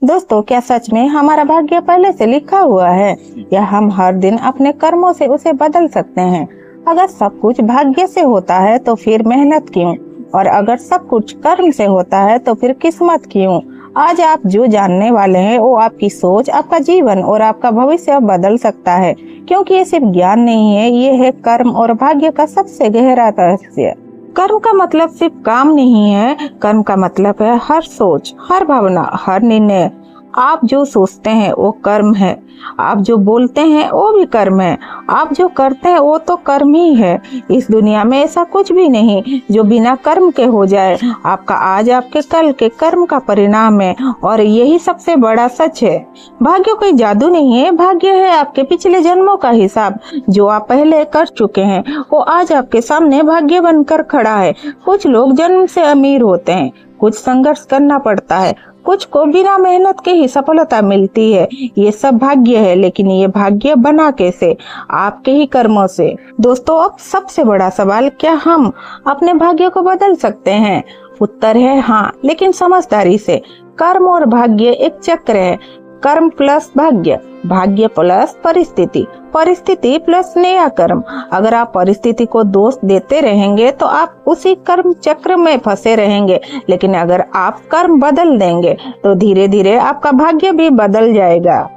दोस्तों, क्या सच में हमारा भाग्य पहले से लिखा हुआ है या हम हर दिन अपने कर्मों से उसे बदल सकते हैं? अगर सब कुछ भाग्य से होता है तो फिर मेहनत क्यों? और अगर सब कुछ कर्म से होता है तो फिर किस्मत क्यों? आज आप जो जानने वाले हैं वो आपकी सोच, आपका जीवन और आपका भविष्य बदल सकता है। क्योंकि ये सिर्फ ज्ञान नहीं है, ये है कर्म और भाग्य का सबसे गहरा रहस्य। कर्म का मतलब सिर्फ काम नहीं है, कर्म का मतलब है हर सोच, हर भावना, हर निर्णय। आप जो सोचते हैं वो कर्म है, आप जो बोलते हैं वो भी कर्म है, आप जो करते हैं वो तो कर्म ही है। इस दुनिया में ऐसा कुछ भी नहीं जो बिना कर्म के हो जाए। आपका आज आपके कल के कर्म का परिणाम है और यही सबसे बड़ा सच है। भाग्य कोई जादू नहीं है, भाग्य है आपके पिछले जन्मों का हिसाब। जो आप पहले कर चुके हैं वो आज आपके सामने भाग्य बनकर खड़ा है। कुछ लोग जन्म से अमीर होते हैं, कुछ संघर्ष करना पड़ता है, कुछ को बिना मेहनत के ही सफलता मिलती है। ये सब भाग्य है, लेकिन ये भाग्य बना कैसे? आपके ही कर्मों से। दोस्तों, अब सबसे बड़ा सवाल, क्या हम अपने भाग्य को बदल सकते हैं? उत्तर है हाँ, लेकिन समझदारी से। कर्म और भाग्य एक चक्र है। कर्म प्लस भाग्य, भाग्य प्लस परिस्थिति, परिस्थिति प्लस नया कर्म। अगर आप परिस्थिति को दोष देते रहेंगे तो आप उसी कर्म चक्र में फंसे रहेंगे, लेकिन अगर आप कर्म बदल देंगे तो धीरे धीरे आपका भाग्य भी बदल जाएगा।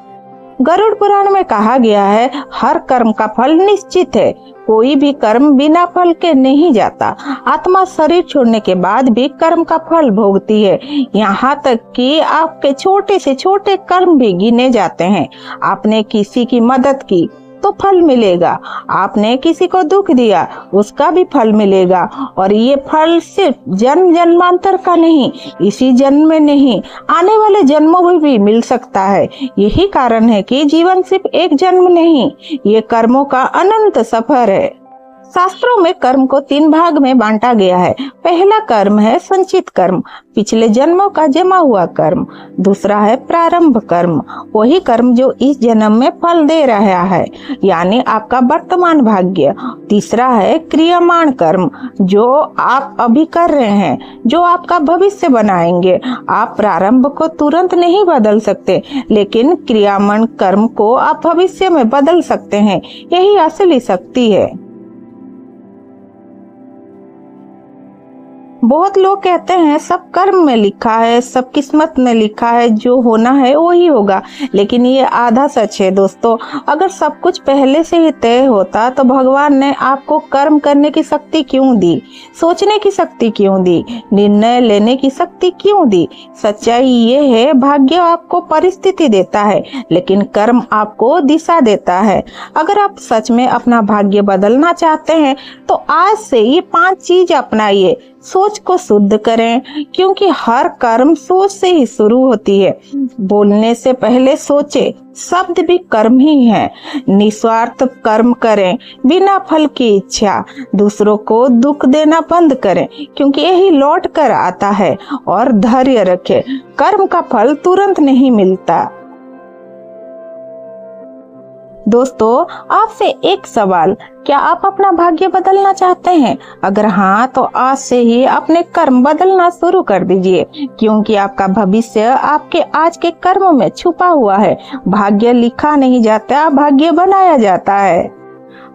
गरुड़ पुराण में कहा गया है, हर कर्म का फल निश्चित है। कोई भी कर्म बिना फल के नहीं जाता। आत्मा शरीर छोड़ने के बाद भी कर्म का फल भोगती है। यहाँ तक कि आपके छोटे से छोटे कर्म भी गिने जाते हैं। आपने किसी की मदद की तो फल मिलेगा, आपने किसी को दुख दिया उसका भी फल मिलेगा। और ये फल सिर्फ जन्म जन्मांतर का नहीं, इसी जन्म में नहीं, आने वाले जन्मों में भी मिल सकता है। यही कारण है कि जीवन सिर्फ एक जन्म नहीं, ये कर्मों का अनंत सफर है। शास्त्रों में कर्म को 3 भाग में बांटा गया है। पहला कर्म है संचित कर्म, पिछले जन्मों का जमा हुआ कर्म। दूसरा है प्रारंभ कर्म, वही कर्म जो इस जन्म में फल दे रहा है, यानी आपका वर्तमान भाग्य। तीसरा है क्रियामान कर्म, जो आप अभी कर रहे हैं, जो आपका भविष्य बनाएंगे। आप प्रारंभ को तुरंत नहीं बदल सकते, लेकिन क्रियामान कर्म को आप भविष्य में बदल सकते हैं। यही असली शक्ति है। बहुत लोग कहते हैं सब कर्म में लिखा है, सब किस्मत में लिखा है, जो होना है वही होगा। लेकिन ये आधा सच है दोस्तों। अगर सब कुछ पहले से ही तय होता तो भगवान ने आपको कर्म करने की शक्ति क्यों दी, सोचने की शक्ति क्यों दी, निर्णय लेने की शक्ति क्यों दी? सच्चाई ये है, भाग्य आपको परिस्थिति देता है, लेकिन कर्म आपको दिशा देता है। अगर आप सच में अपना भाग्य बदलना चाहते हैं तो आज से ये 5 चीज अपनाइए। सोच को शुद्ध करें, क्योंकि हर कर्म सोच से ही शुरू होती है। बोलने से पहले सोचे, शब्द भी कर्म ही है। निस्वार्थ कर्म करें, बिना फल की इच्छा। दूसरों को दुख देना बंद करें, क्योंकि यही लौट कर आता है। और धैर्य रखें, कर्म का फल तुरंत नहीं मिलता। दोस्तों, आपसे एक सवाल, क्या आप अपना भाग्य बदलना चाहते हैं? अगर हाँ, तो आज से ही अपने कर्म बदलना शुरू कर दीजिए, क्योंकि आपका भविष्य आपके आज के कर्म में छुपा हुआ है। भाग्य लिखा नहीं जाता, भाग्य बनाया जाता है।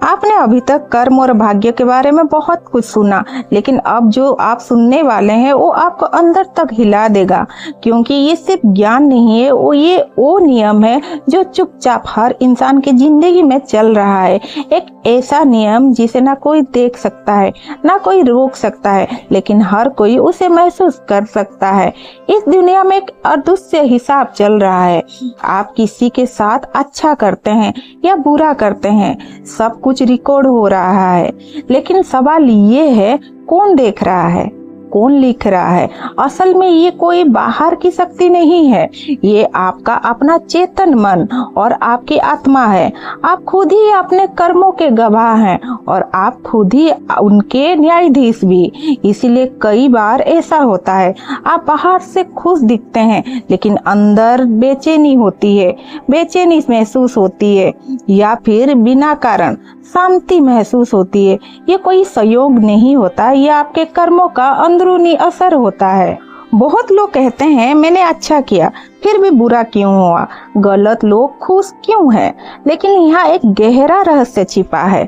आपने अभी तक कर्म और भाग्य के बारे में बहुत कुछ सुना, लेकिन अब जो आप सुनने वाले हैं वो आपको अंदर तक हिला देगा। क्योंकि ये सिर्फ ज्ञान नहीं है, वो नियम है जो चुपचाप हर इंसान की जिंदगी में चल रहा है। एक ऐसा नियम जिसे ना कोई देख सकता है, ना कोई रोक सकता है, लेकिन हर कोई उसे महसूस कर सकता है। इस दुनिया में एक अदृश्य हिसाब चल रहा है। आप किसी के साथ अच्छा करते हैं या बुरा करते हैं, सब कुछ रिकॉर्ड हो रहा है। लेकिन सवाल ये है, कौन देख रहा है, कौन लिख रहा है? असल में ये कोई बाहर की शक्ति नहीं है, ये आपका अपना चेतन मन और आपकी आत्मा है। आप खुद ही अपने कर्मों के गवाह हैं और आप खुद ही उनके न्यायाधीश भी। इसीलिए कई बार ऐसा होता है, आप बाहर से खुश दिखते हैं, लेकिन अंदर बेचैनी होती है, बेचैनी महसूस होती है, या फिर बिना कारण शांति महसूस होती है। ये कोई संयोग नहीं होता, ये आपके कर्मों का अंदरूनी असर होता है। बहुत लोग कहते हैं मैंने अच्छा किया फिर भी बुरा क्यों हुआ, गलत लोग खुश क्यों है। लेकिन यहाँ एक गहरा रहस्य छिपा है।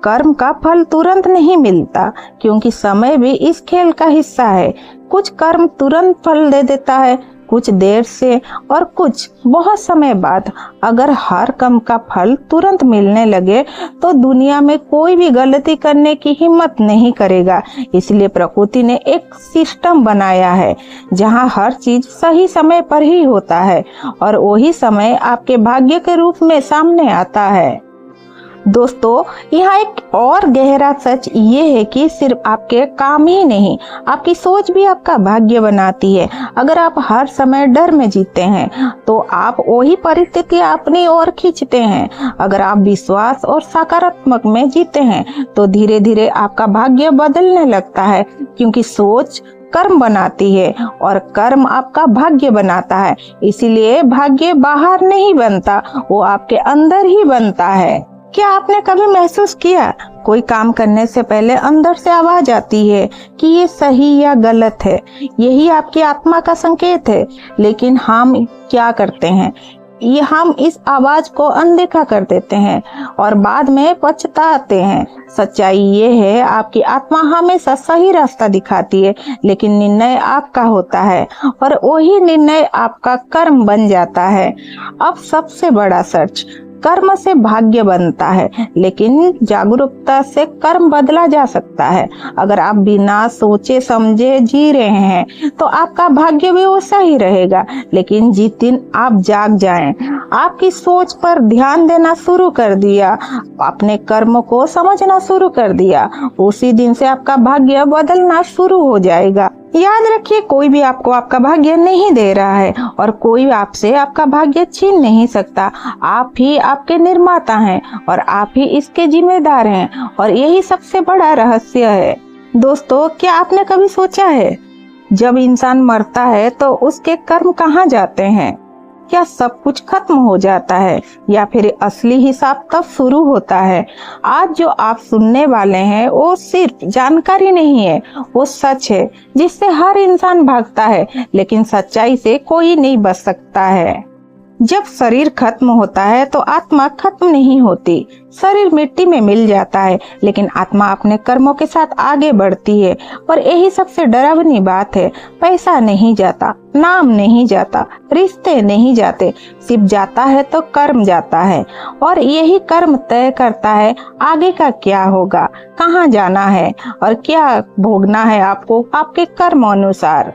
कर्म का फल तुरंत नहीं मिलता, क्योंकि समय भी इस खेल का हिस्सा है। कुछ कर्म तुरंत फल दे देता है, कुछ देर से और कुछ बहुत समय बाद। अगर हर कर्म का फल तुरंत मिलने लगे तो दुनिया में कोई भी गलती करने की हिम्मत नहीं करेगा। इसलिए प्रकृति ने एक सिस्टम बनाया है जहां हर चीज सही समय पर ही होता है और वही समय आपके भाग्य के रूप में सामने आता है। दोस्तों, यहाँ एक और गहरा सच ये है कि सिर्फ आपके काम ही नहीं, आपकी सोच भी आपका भाग्य बनाती है। अगर आप हर समय डर में जीते हैं तो आप वही परिस्थिति अपनी ओर खींचते हैं। अगर आप विश्वास और सकारात्मक में जीते हैं तो धीरे धीरे आपका भाग्य बदलने लगता है, क्योंकि सोच कर्म बनाती है और कर्म आपका भाग्य बनाता है। इसीलिए भाग्य बाहर नहीं बनता, वो आपके अंदर ही बनता है। क्या आपने कभी महसूस किया कोई काम करने से पहले अंदर से आवाज आती है कि ये सही या गलत है? यही आपकी आत्मा का संकेत है। लेकिन हम क्या करते हैं, हम इस आवाज को अनदेखा कर देते हैं और बाद में पछताते हैं। सच्चाई ये है, आपकी आत्मा हमेशा सही रास्ता दिखाती है, लेकिन निर्णय आपका होता है और वही निर्णय आपका कर्म बन जाता है। अब सबसे बड़ा सच, कर्म से भाग्य बनता है, लेकिन जागरूकता से कर्म बदला जा सकता है। अगर आप बिना सोचे समझे जी रहे हैं तो आपका भाग्य भी वैसा ही रहेगा। लेकिन जिस दिन आप जाग जाएं, आपकी सोच पर ध्यान देना शुरू कर दिया, अपने कर्म को समझना शुरू कर दिया, उसी दिन से आपका भाग्य बदलना शुरू हो जाएगा। याद रखिए, कोई भी आपको आपका भाग्य नहीं दे रहा है और कोई आपसे आपका भाग्य छीन नहीं सकता। आप ही आपके निर्माता हैं और आप ही इसके जिम्मेदार हैं, और यही सबसे बड़ा रहस्य है। दोस्तों, क्या आपने कभी सोचा है जब इंसान मरता है तो उसके कर्म कहाँ जाते हैं? क्या सब कुछ खत्म हो जाता है या फिर असली हिसाब तब शुरू होता है? आज जो आप सुनने वाले हैं वो सिर्फ जानकारी नहीं है, वो सच है जिससे हर इंसान भागता है, लेकिन सच्चाई से कोई नहीं बच सकता है। जब शरीर खत्म होता है तो आत्मा खत्म नहीं होती। शरीर मिट्टी में मिल जाता है, लेकिन आत्मा अपने कर्मों के साथ आगे बढ़ती है। और यही सबसे डरावनी बात है। पैसा नहीं जाता, नाम नहीं जाता, रिश्ते नहीं जाते, सिर्फ जाता है तो कर्म जाता है। और यही कर्म तय करता है आगे का क्या होगा, कहाँ जाना है और क्या भोगना है आपको आपके कर्म अनुसार।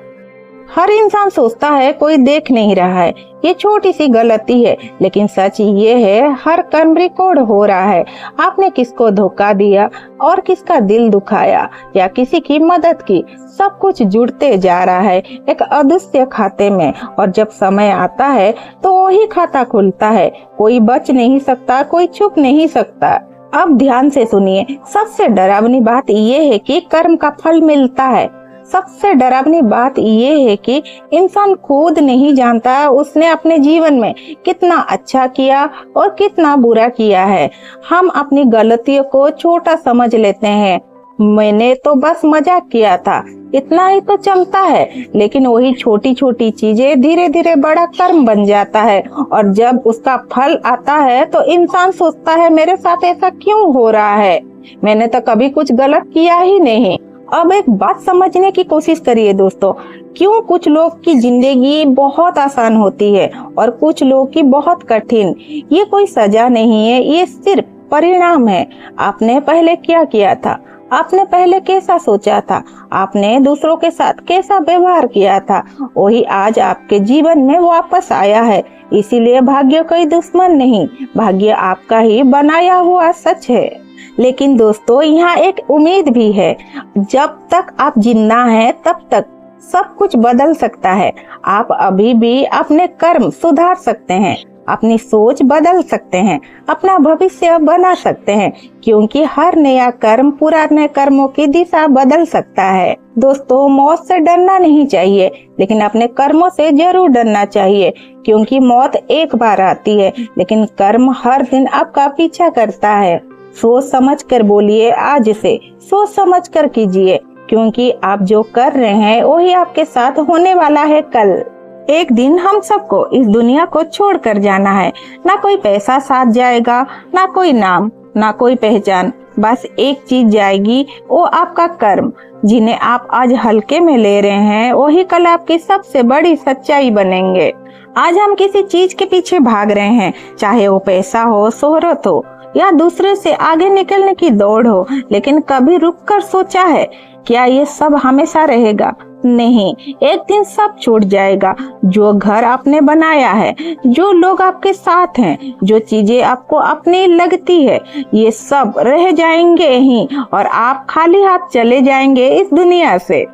हर इंसान सोचता है कोई देख नहीं रहा है, ये छोटी सी गलती है, लेकिन सच ये है हर कर्म रिकॉर्ड हो रहा है। आपने किसको धोखा दिया और किसका दिल दुखाया या किसी की मदद की, सब कुछ जुड़ते जा रहा है एक अदृश्य खाते में। और जब समय आता है तो वही खाता खुलता है। कोई बच नहीं सकता, कोई छुप नहीं सकता। अब ध्यान से सुनिए, सबसे डरावनी बात ये है कि कर्म का फल मिलता है। सबसे डरावनी बात ये है कि इंसान खुद नहीं जानता उसने अपने जीवन में कितना अच्छा किया और कितना बुरा किया है। हम अपनी गलतियों को छोटा समझ लेते हैं, मैंने तो बस मजाक किया था, इतना ही तो चलता है। लेकिन वही छोटी छोटी चीजें धीरे धीरे बड़ा कर्म बन जाता है, और जब उसका फल आता है तो इंसान सोचता है मेरे साथ ऐसा क्यों हो रहा है, मैंने तो कभी कुछ गलत किया ही नहीं। अब एक बात समझने की कोशिश करिए दोस्तों, क्यों कुछ लोग की जिंदगी बहुत आसान होती है और कुछ लोग की बहुत कठिन। ये कोई सजा नहीं है, ये सिर्फ परिणाम है। आपने पहले क्या किया था, आपने पहले कैसा सोचा था, आपने दूसरों के साथ कैसा व्यवहार किया था, वही आज आपके जीवन में वापस आया है। इसीलिए भाग्य कोई दुश्मन नहीं, भाग्य आपका ही बनाया हुआ सच है। लेकिन दोस्तों, यहाँ एक उम्मीद भी है, जब तक आप जिंदा हैं तब तक सब कुछ बदल सकता है। आप अभी भी अपने कर्म सुधार सकते हैं, अपनी सोच बदल सकते हैं, अपना भविष्य बना सकते हैं, क्योंकि हर नया कर्म पुराने कर्मों की दिशा बदल सकता है। दोस्तों, मौत से डरना नहीं चाहिए, लेकिन अपने कर्मों से जरूर डरना चाहिए, क्योंकि मौत एक बार आती है, लेकिन कर्म हर दिन आपका पीछा करता है। सोच समझ कर बोलिए, आज से सोच समझ कर कीजिए, क्योंकि आप जो कर रहे हैं वही आपके साथ होने वाला है कल। एक दिन हम सबको इस दुनिया को छोड़कर जाना है। ना कोई पैसा साथ जाएगा, ना कोई नाम, ना कोई पहचान। बस एक चीज जाएगी, वो आपका कर्म। जिन्हें आप आज हल्के में ले रहे हैं वही कल आपकी सबसे बड़ी सच्चाई बनेंगे। आज हम किसी चीज के पीछे भाग रहे हैं, चाहे वो पैसा हो, शोहरत हो या दूसरे से आगे निकलने की दौड़ हो, लेकिन कभी रुककर सोचा है क्या ये सब हमेशा रहेगा? नहीं, एक दिन सब छूट जाएगा। जो घर आपने बनाया है, जो लोग आपके साथ हैं, जो चीजें आपको अपनी लगती है, ये सब रह जाएंगे ही और आप खाली हाथ चले जाएंगे इस दुनिया से।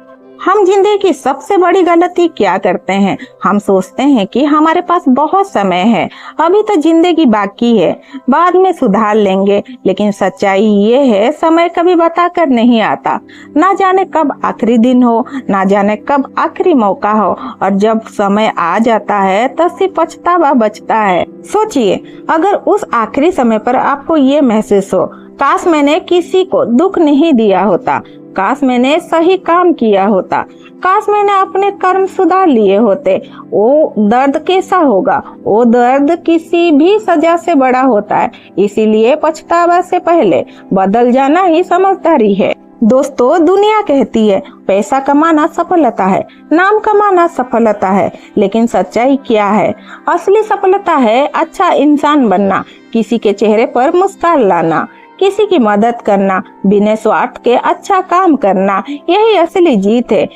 हम जिंदगी की सबसे बड़ी गलती क्या करते हैं? हम सोचते हैं कि हमारे पास बहुत समय है, अभी तो जिंदगी बाकी है, बाद में सुधार लेंगे। लेकिन सच्चाई ये है, समय कभी बताकर नहीं आता। ना जाने कब आखिरी दिन हो, ना जाने कब आखिरी मौका हो, और जब समय आ जाता है तो सिर्फ पछतावा बचता है। सोचिए, अगर उस आखिरी समय पर आपको ये महसूस हो, काश मैंने किसी को दुख नहीं दिया होता, काश मैंने सही काम किया होता, काश मैंने अपने कर्म सुधार लिए होते, वो दर्द कैसा होगा? वो दर्द किसी भी सजा से बड़ा होता है। इसीलिए पछतावा से पहले बदल जाना ही समझदारी है। दोस्तों, दुनिया कहती है पैसा कमाना सफलता है, नाम कमाना सफलता है, लेकिन सच्चाई क्या है? असली सफलता है अच्छा इंसान बनना, किसी के चेहरे पर मुस्कान लाना, किसी की मदद करना, बिना स्वार्थ के अच्छा काम करना, यही असली जीत है।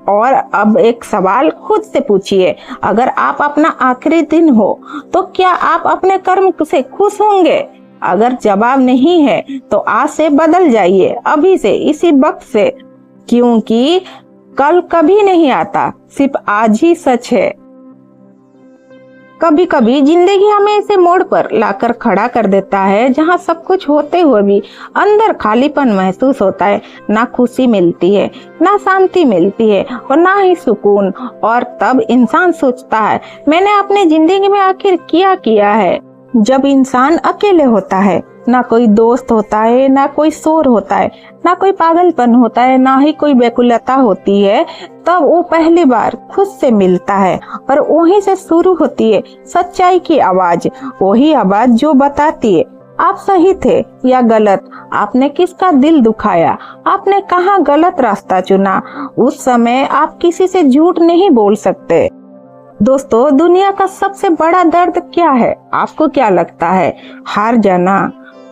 और अब एक सवाल खुद से पूछिए, अगर आप अपना आखिरी दिन हो तो क्या आप अपने कर्म से खुश होंगे? अगर जवाब नहीं है तो आज से बदल जाइए, अभी से, इसी वक्त से, क्योंकि कल कभी नहीं आता, सिर्फ आज ही सच है। कभी कभी जिंदगी हमें ऐसे मोड़ पर लाकर खड़ा कर देता है जहां सब कुछ होते हुए भी अंदर खालीपन महसूस होता है। ना खुशी मिलती है, ना शांति मिलती है, और ना ही सुकून। और तब इंसान सोचता है, मैंने अपनी जिंदगी में आखिर क्या है? जब इंसान अकेले होता है, ना कोई दोस्त होता है, ना कोई शोर होता है, ना कोई पागलपन होता है, ना ही कोई व्याकुलता होती है, तब वो पहली बार खुद से मिलता है। और वहीं से शुरू होती है सच्चाई की आवाज, वही आवाज जो बताती है आप सही थे या गलत, आपने किसका दिल दुखाया, आपने कहाँ गलत रास्ता चुना। उस समय आप किसी से झूठ नहीं बोल सकते। दोस्तों, दुनिया का सबसे बड़ा दर्द क्या है? आपको क्या लगता है? हार जाना,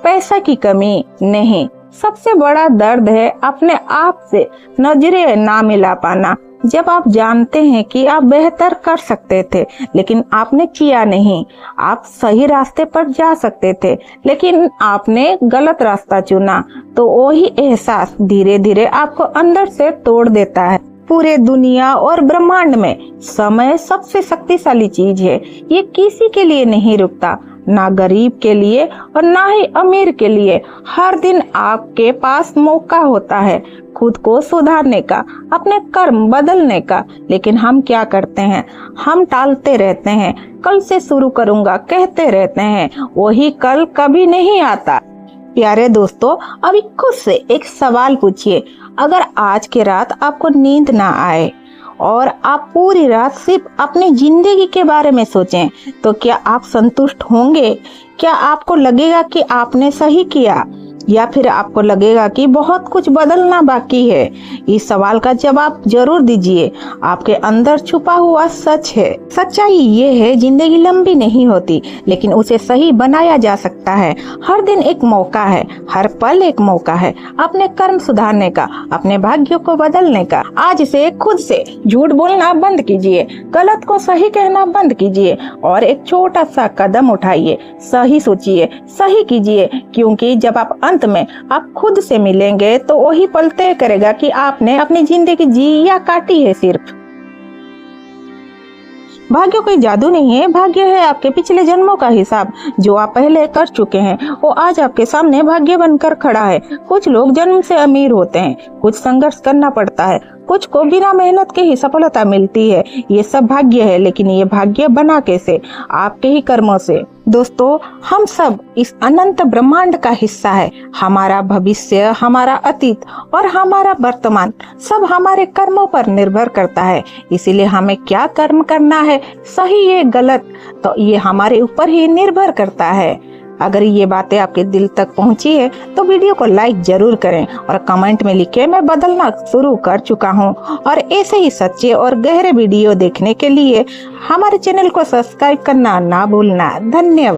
पैसा की कमी? नहीं, सबसे बड़ा दर्द है अपने आप से नजरें ना मिला पाना। जब आप जानते हैं कि आप बेहतर कर सकते थे लेकिन आपने किया नहीं, आप सही रास्ते पर जा सकते थे लेकिन आपने गलत रास्ता चुना, तो वही एहसास धीरे धीरे आपको अंदर से तोड़ देता है। पूरे दुनिया और ब्रह्मांड में समय सबसे शक्तिशाली चीज है। ये किसी के लिए नहीं रुकता, ना गरीब के लिए और ना ही अमीर के लिए। हर दिन आपके पास मौका होता है खुद को सुधारने का, अपने कर्म बदलने का। लेकिन हम क्या करते हैं? हम टालते रहते हैं, कल से शुरू करूंगा कहते रहते हैं, वही कल कभी नहीं आता। प्यारे दोस्तों, अभी खुद से एक सवाल पूछिए, अगर आज की रात आपको नींद ना आए और आप पूरी रात सिर्फ अपनी जिंदगी के बारे में सोचें, तो क्या आप संतुष्ट होंगे? क्या आपको लगेगा कि आपने सही किया, या फिर आपको लगेगा कि बहुत कुछ बदलना बाकी है? इस सवाल का जवाब जरूर दीजिए। आपके अंदर छुपा हुआ सच है। सच्चाई ये है, जिंदगी लंबी नहीं होती, लेकिन उसे सही बनाया जा सकता है। हर दिन एक मौका है, हर पल एक मौका है अपने कर्म सुधारने का, अपने भाग्यों को बदलने का। आज से खुद से झूठ बोलना बंद कीजिए, गलत को सही कहना बंद कीजिए और एक छोटा सा कदम उठाइए। सही सोचिए, सही कीजिए, क्योंकि जब आप अंत में आप खुद से मिलेंगे तो वही पल तय करेगा कि आपने अपनी जिंदगी जी या काटी है। सिर्फ भाग्य कोई जादू नहीं है, भाग्य है आपके पिछले जन्मों का हिसाब। जो आप पहले कर चुके हैं वो आज आपके सामने भाग्य बनकर खड़ा है। कुछ लोग जन्म से अमीर होते हैं, कुछ संघर्ष करना पड़ता है, कुछ को बिना मेहनत के ही सफलता मिलती है। ये सब भाग्य है, लेकिन ये भाग्य बना कैसे? आपके ही कर्मों से। दोस्तों, हम सब इस अनंत ब्रह्मांड का हिस्सा है। हमारा भविष्य, हमारा अतीत और हमारा वर्तमान सब हमारे कर्मों पर निर्भर करता है। इसीलिए हमें क्या कर्म करना है, सही या गलत, तो ये हमारे ऊपर ही निर्भर करता है। अगर ये बातें आपके दिल तक पहुंची है तो वीडियो को लाइक जरूर करें और कमेंट में लिखें मैं बदलना शुरू कर चुका हूं। और ऐसे ही सच्चे और गहरे वीडियो देखने के लिए हमारे चैनल को सब्सक्राइब करना ना भूलना। धन्यवाद।